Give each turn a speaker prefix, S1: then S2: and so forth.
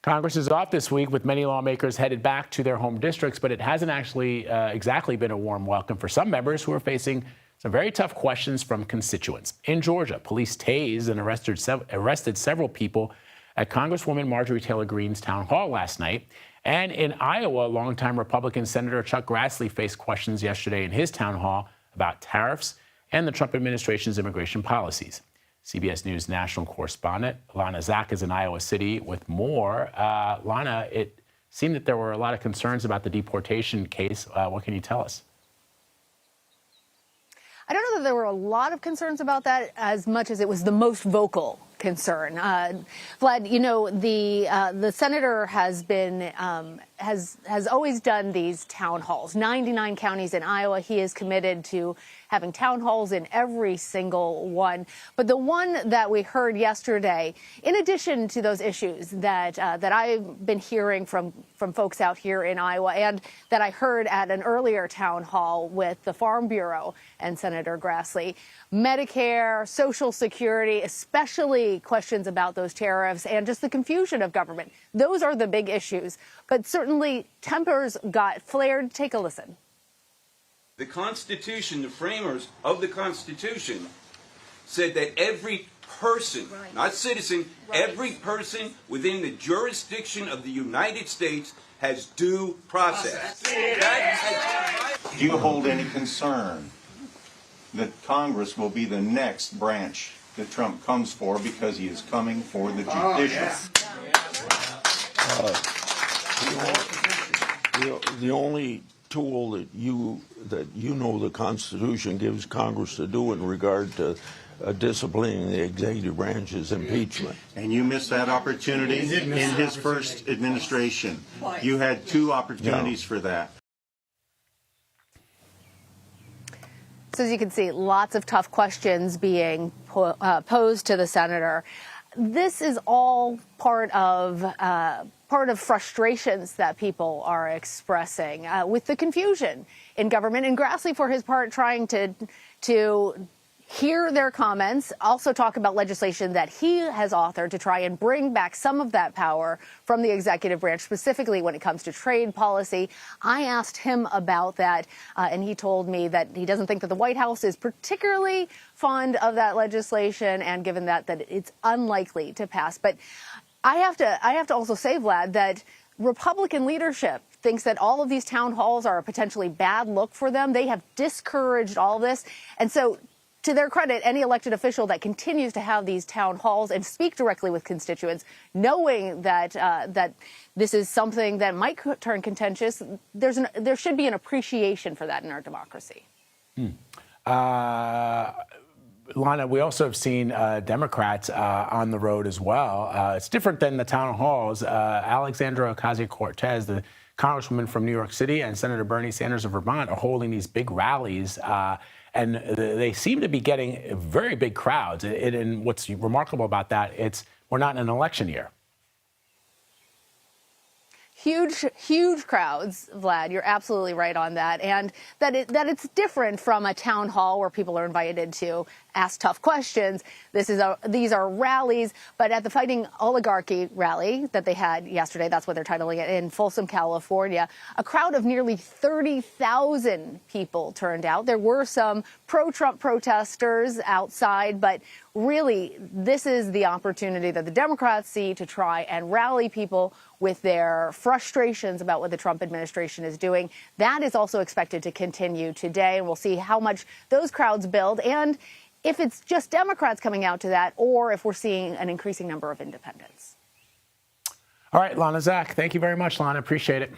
S1: Congress is off this week with many lawmakers headed back to their home districts, but it hasn't actually exactly been a warm welcome for some members who are facing some very tough questions from constituents. In Georgia, police tased and arrested several people at Congresswoman Marjorie Taylor Greene's town hall last night. And in Iowa, longtime Republican Senator Chuck Grassley faced questions yesterday in his town hall about tariffs and the Trump administration's immigration policies. CBS News national correspondent Lana Zak is in Iowa City with more. Lana, it seemed that there were a lot of concerns about the deportation case. What can you tell us?
S2: I don't know that there were a lot of concerns about that as much as it was the most vocal concern. Vlad, you know, the senator has been has always done these town halls. 99 counties in Iowa. He is committed to having town halls in every single one. But the one that we heard yesterday, in addition to those issues that I've been hearing from folks out here in Iowa, and that I heard at an earlier town hall with the Farm Bureau and Senator Grassley, Medicare, Social Security, especially questions about those tariffs and just the confusion of government. Those are the big issues. But certainly tempers got flared. Take a listen.
S3: The Constitution, the framers of the Constitution, said that every person, not citizen, every person within the jurisdiction of the United States has due process.
S4: Do you hold any concern that Congress will be the next branch that Trump comes for because he is coming for the judicial?
S5: The only tool that you know the Constitution gives Congress to do in regard to disciplining the executive branch is impeachment.
S4: And you missed that opportunity in his first administration. You had two opportunities for that.
S2: So as you can see, lots of tough questions being posed to the senator. This is all part of frustrations that people are expressing with the confusion in government. And Grassley, for his part, trying to hear their comments, also talk about legislation that he has authored to try and bring back some of that power from the executive branch, specifically when it comes to trade policy. I asked him about that, and he told me that he doesn't think that the White House is particularly fond of that legislation, and given that it's unlikely to pass. But I have to also say, Vlad, that Republican leadership thinks that all of these town halls are a potentially bad look for them. They have discouraged all this. And so, to their credit, any elected official that continues to have these town halls and speak directly with constituents, knowing that that this is something that might turn contentious, there should be an appreciation for that in our democracy.
S1: Lana, we also have seen Democrats on the road as well. It's different than the town halls. Alexandra Ocasio-Cortez, the congresswoman from New York City, and Senator Bernie Sanders of Vermont are holding these big rallies, and they seem to be getting very big crowds. And what's remarkable about that, we're not in an election year.
S2: Huge crowds, Vlad. You're absolutely right on that. And that it's different from a town hall where people are invited to ask tough questions. These are rallies, but at the Fighting Oligarchy rally that they had yesterday, that's what they're titling it, in Folsom, California, a crowd of nearly 30,000 people turned out. There were some pro-Trump protesters outside, but really, this is the opportunity that the Democrats see to try and rally people with their frustrations about what the Trump administration is doing. That is also expected to continue today, and we'll see how much those crowds build, and if it's just Democrats coming out to that, or if we're seeing an increasing number of independents.
S1: All right, Lana Zak, thank you very much, Lana. Appreciate it.